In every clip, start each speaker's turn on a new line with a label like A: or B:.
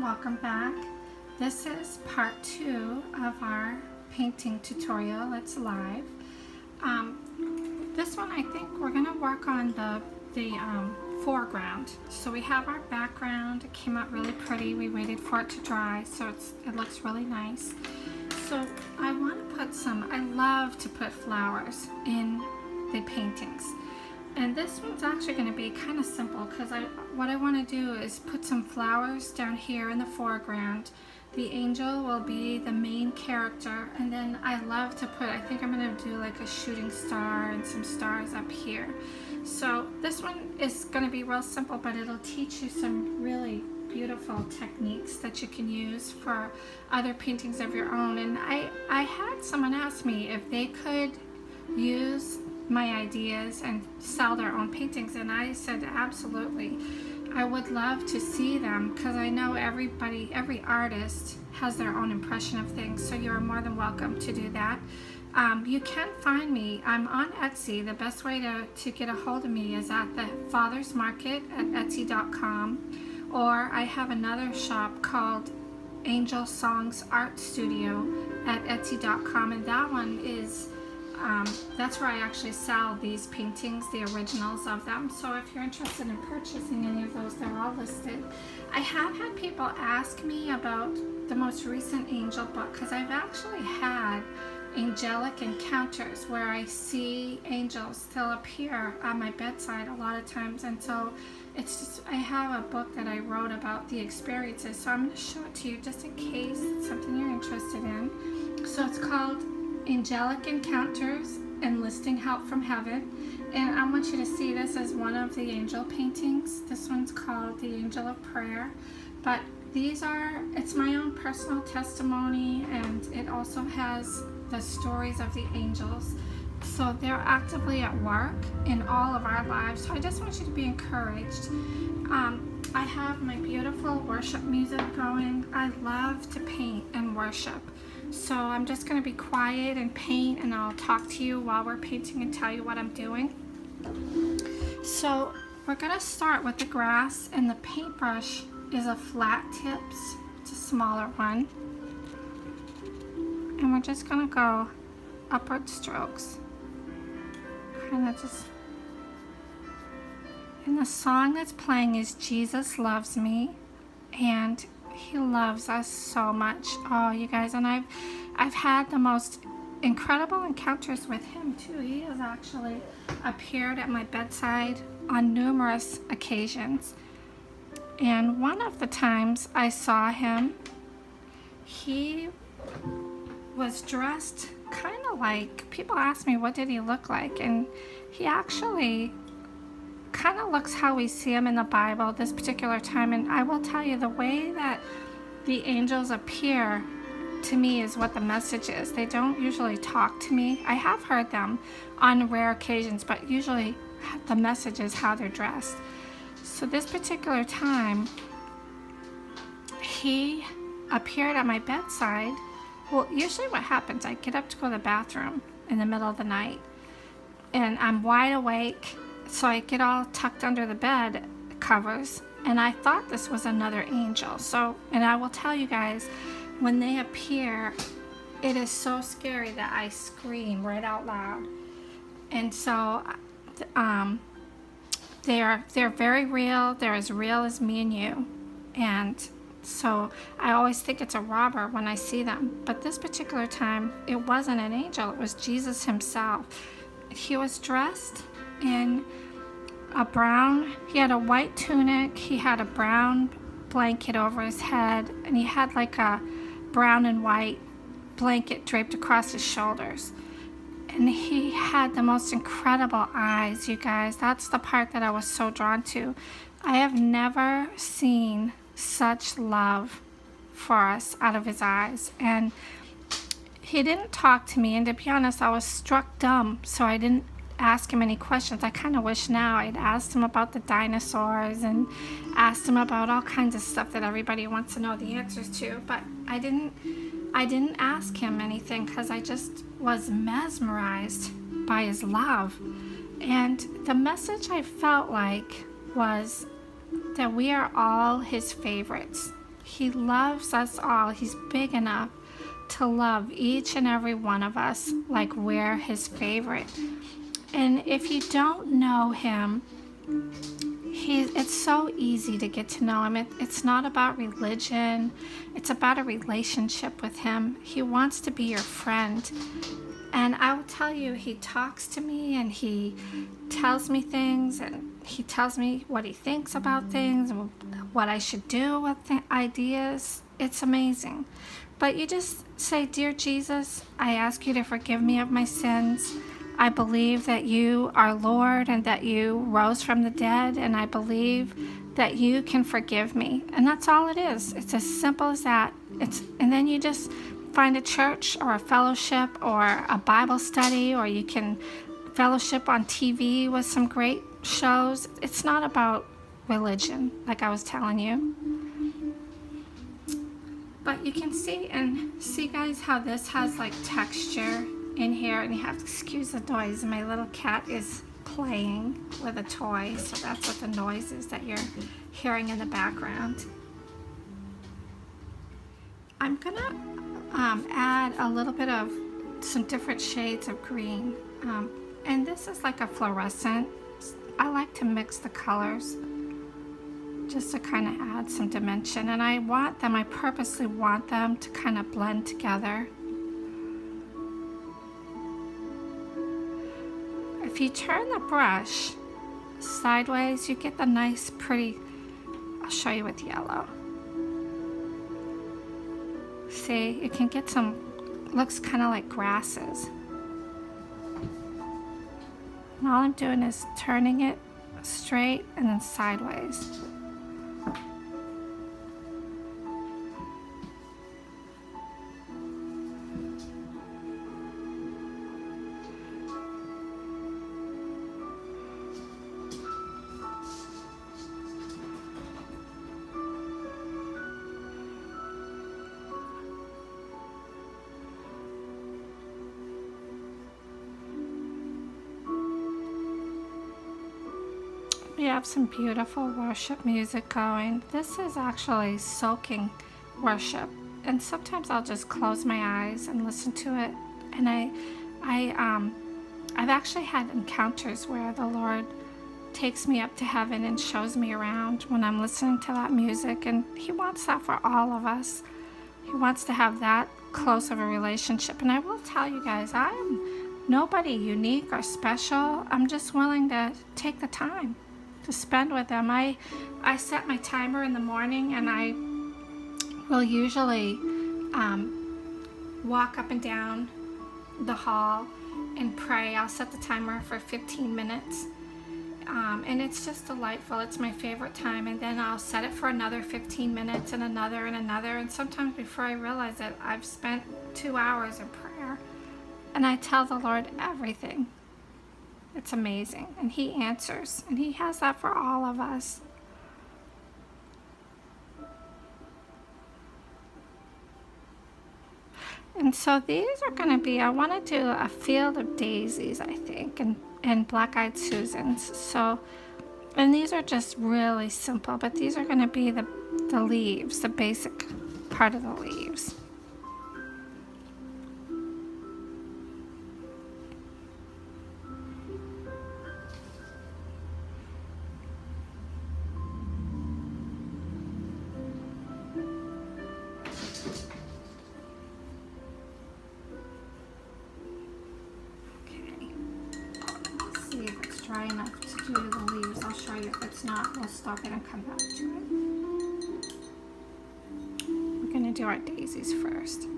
A: welcome back. This is part 2 of our painting tutorial. It's live. This one I think we're going to work on the foreground. So we have our background. It came out really pretty. We waited for it to dry so it looks really nice. So I want to put I love to put flowers in the paintings. And this one's actually going to be kind of simple because what I want to do is put some flowers down here in the foreground. The angel will be the main character, and then I love to I think I'm going to do like a shooting star and some stars up here. So this one is going to be real simple, but it'll teach you some really beautiful techniques that you can use for other paintings of your own. And I had someone ask me if they could use my ideas and sell their own paintings, and I said absolutely. I would love to see them because I know every artist has their own impression of things, so you're more than welcome to do that. You can find me. I'm on Etsy. The best way to get a hold of me is at the Father's Market at Etsy.com, or I have another shop called Angel Songs Art Studio at Etsy.com, and that one is that's where I actually sell these paintings, the originals of them. So if you're interested in purchasing any of those, they're all listed. I have had people ask me about the most recent angel book because I've actually had angelic encounters where I see angels still appear on my bedside a lot of times, and so it's just, I have a book that I wrote about the experiences, so I'm going to show it to you just in case it's something you're interested in. So it's called Angelic Encounters Enlisting Help from Heaven, and I want you to see this as one of the angel paintings. This one's called The Angel of Prayer, but it's my own personal testimony, and it also has the stories of the angels. So they're actively at work in all of our lives, so I just want you to be encouraged. I have my beautiful worship music going. I love to paint and worship. So I'm just going to be quiet and paint, and I'll talk to you while we're painting and tell you what I'm doing. So we're going to start with the grass, and the paintbrush is a flat tips. It's a smaller one. And we're just going to go upward strokes. Kind of just... And the song that's playing is Jesus Loves Me, and He loves us so much. Oh, you guys, and I've had the most incredible encounters with Him too. He has actually appeared at my bedside on numerous occasions. And one of the times I saw Him, He was dressed kind of like, people ask me what did He look like, and He actually kind of looks how we see Him in the Bible this particular time. And I will tell you, the way that the angels appear to me is what the message is. They don't usually talk to me. I have heard them on rare occasions, but usually the message is how they're dressed. So this particular time, He appeared at my bedside. Well, usually what happens, I get up to go to the bathroom in the middle of the night, and I'm wide awake. So I get all tucked under the bed covers, and I thought this was another angel. So, and I will tell you guys, when they appear, it is so scary that I scream right out loud. And so, they're very real. They're as real as me and you. And so I always think it's a robber when I see them. But this particular time, it wasn't an angel. It was Jesus Himself. He was dressed in a brown, he had a white tunic, he had a brown blanket over his head, and he had like a brown and white blanket draped across his shoulders. And he had the most incredible eyes, you guys. That's the part that I was so drawn to. I have never seen such love for us out of His eyes. And He didn't talk to me, and to be honest, I was struck dumb, so I didn't ask Him any questions. I kind of wish now I'd asked Him about the dinosaurs and asked Him about all kinds of stuff that everybody wants to know the answers to, but I didn't ask Him anything because I just was mesmerized by His love. And the message I felt like was that we are all His favorites. He loves us all. He's big enough to love each and every one of us like we're his favorite. And if you don't know him, it's so easy to get to know him. It's not about religion. It's about a relationship with him. He wants to be your friend. And I will tell you, he talks to me and he tells me things, and he tells me what he thinks about things and what I should do with the ideas. It's amazing. But you just say, "Dear Jesus, I ask you to forgive me of my sins. I believe that you are Lord and that you rose from the dead, and I believe that you can forgive me." And that's all it is. It's as simple as that. And then you just find a church or a fellowship or a Bible study, or you can fellowship on TV with some great shows. It's not about religion, like I was telling you. But you can see guys, how this has like texture in here, and you have to excuse the noise. My little cat is playing with a toy, so that's what the noise is that you're hearing in the background. I'm gonna add a little bit of some different shades of green, and this is like a fluorescent. I like to mix the colors just to kind of add some dimension, and I purposely want them to kind of blend together. If you turn the brush sideways, you get the nice pretty, I'll show you with yellow. See, you can get some, looks kind of like grasses. And all I'm doing is turning it straight and then sideways. We have some beautiful worship music going. This is actually soaking worship, and sometimes I'll just close my eyes and listen to it. And I've actually had encounters where the Lord takes me up to heaven and shows me around when I'm listening to that music, and he wants that for all of us. He wants to have that close of a relationship. And I will tell you guys, I am nobody unique or special. I'm just willing to take the time to spend with them. I set my timer in the morning, and I will usually walk up and down the hall and pray. I'll set the timer for 15 minutes, and it's just delightful. It's my favorite time. And then I'll set it for another 15 minutes and another and another, and sometimes before I realize it, I've spent 2 hours in prayer, and I tell the Lord everything. It's amazing, and he answers, and he has that for all of us. And so these are going to be, I want to do a field of daisies, I think, and black-eyed Susans. So, and these are just really simple, but these are going to be the leaves, the basic part of the leaves. Dry enough to do the leaves. I'll show you. If it's not, we'll stop it and come back to it. We're going to do our daisies first.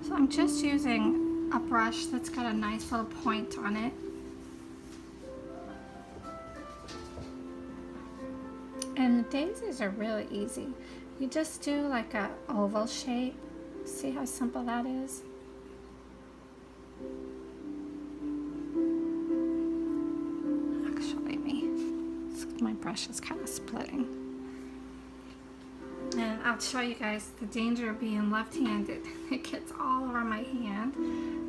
A: So I'm just using a brush that's got a nice little point on it. And the daisies are really easy. You just do like a oval shape. See how simple that is? My brush is kind of splitting. And I'll show you guys the danger of being left-handed. It gets all over my hand.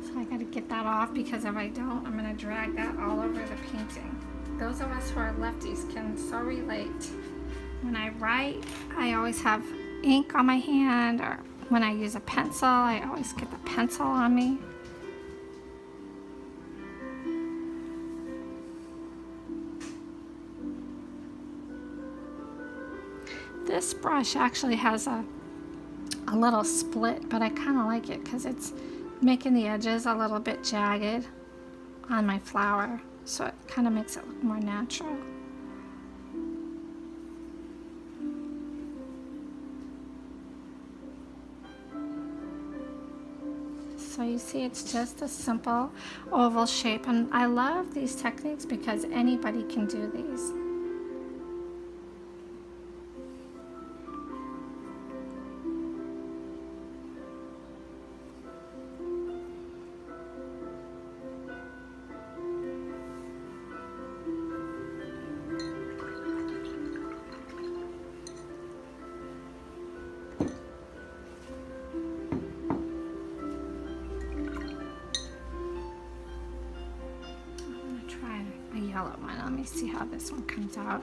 A: So I got to get that off, because if I don't, I'm going to drag that all over the painting. Those of us who are lefties can so relate. When I write, I always have ink on my hand, or when I use a pencil, I always get the pencil on me. This brush actually has a little split, but I kind of like it because it's making the edges a little bit jagged on my flower, so it kind of makes it look more natural. So you see, it's just a simple oval shape, and I love these techniques because anybody can do these. Yellow one. Let me see how this one comes out.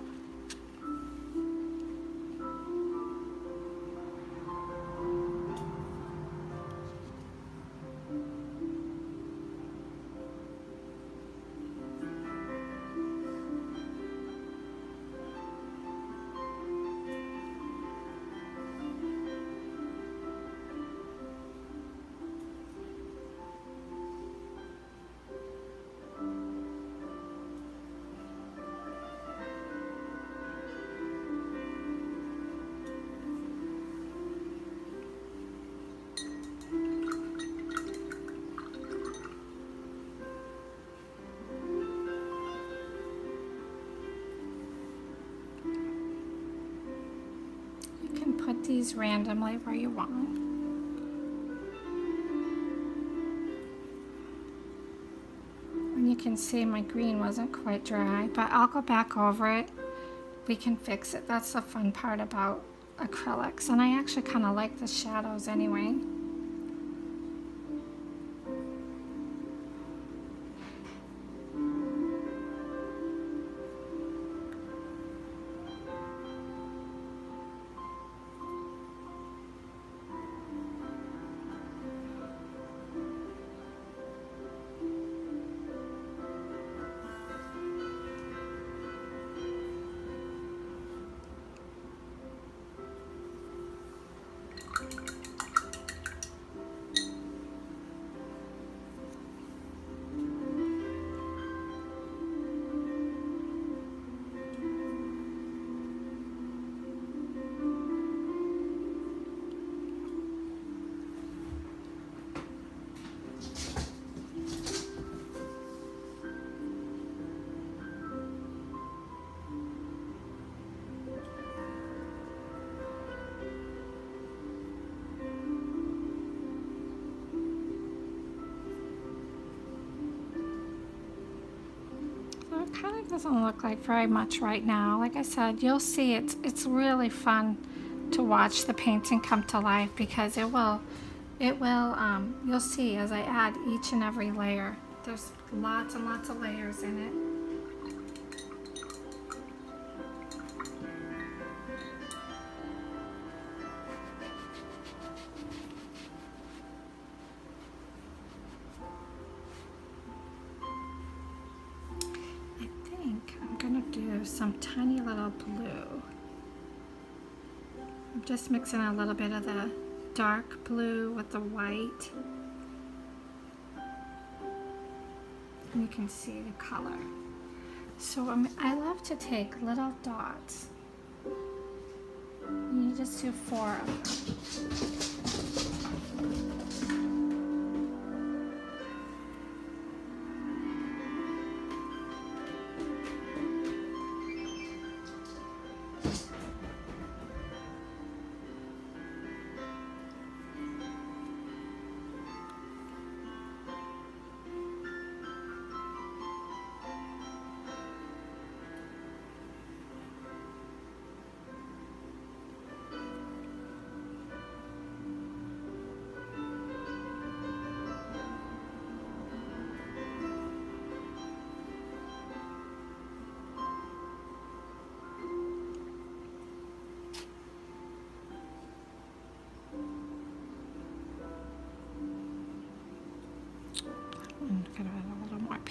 A: Put these randomly where you want. And you can see my green wasn't quite dry, but I'll go back over it. We can fix it. That's the fun part about acrylics, and I actually kind of like the shadows anyway. It kind of doesn't look like very much right now. Like I said, you'll see it's really fun to watch the painting come to life because you'll see as I add each and every layer. There's lots and lots of layers in it. Some tiny little blue. I'm just mixing a little bit of the dark blue with the white. And you can see the color. So I love to take little dots. And you just do 4 of them.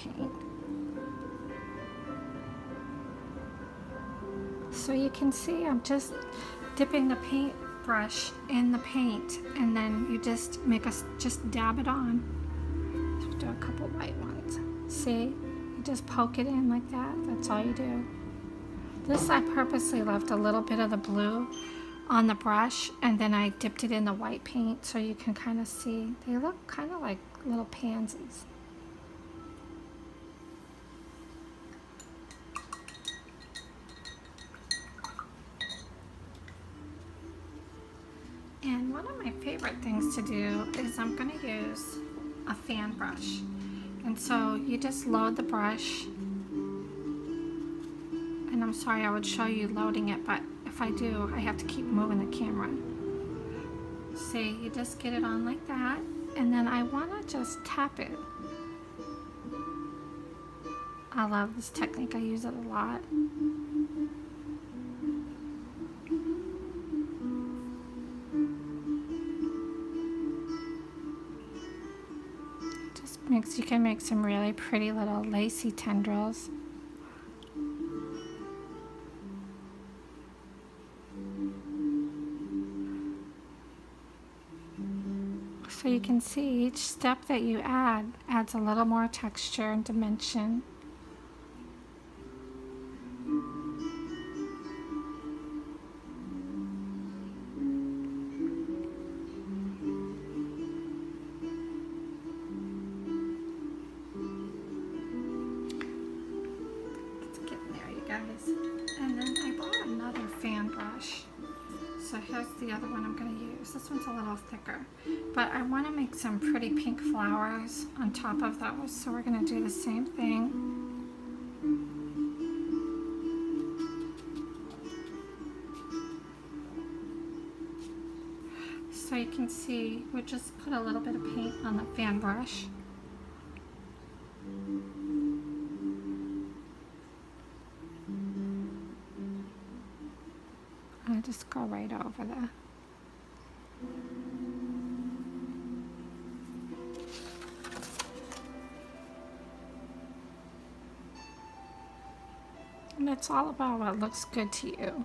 A: paint. So you can see I'm just dipping the paintbrush in the paint, and then you just just dab it on. So do a couple white ones. See, you just poke it in like that. That's all you do. This I purposely left a little bit of the blue on the brush, and then I dipped it in the white paint so you can kind of see. They look kind of like little pansies. And one of my favorite things to do is I'm going to use a fan brush. And so you just load the brush. And I'm sorry I would show you loading it, but if I do, I have to keep moving the camera. See, you just get it on like that. And then I want to just tap it. I love this technique. I use it a lot. You can make some really pretty little lacy tendrils. So you can see each step that you add adds a little more texture and dimension. And then I bought another fan brush. So here's the other one I'm going to use. This one's a little thicker. But I want to make some pretty pink flowers on top of those. So we're going to do the same thing. So you can see we just put a little bit of paint on the fan brush. I just go right over there. And it's all about what looks good to you.